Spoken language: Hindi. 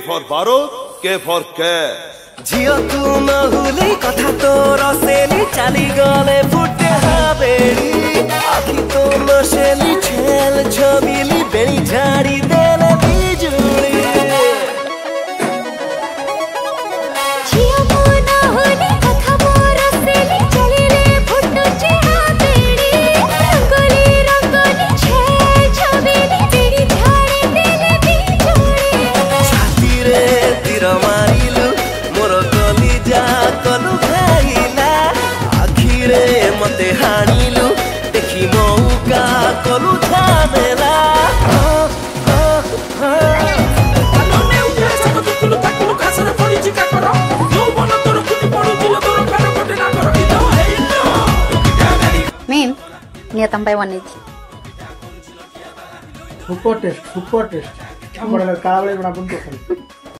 for Baro, K for Care. झियो तू नहुले कथा तोर सेली चाली गले फुटे हाबेली आखी तो नसेली छेल छबिली बेणी झाड़ी देले बिजुली झियो तू नहुले कथा मोर सेली चालीले फुटे हाबेली रंगोली छेल छबिली बेणी झाड़ी देले बिजुली छाती रे तीर मारिलु कलु खाइला आखिरे मते हानिलु देखि मौका कलु थामेला Mim, niya tambay 180. Super test. Apa dah kalau boleh berapa pun tu.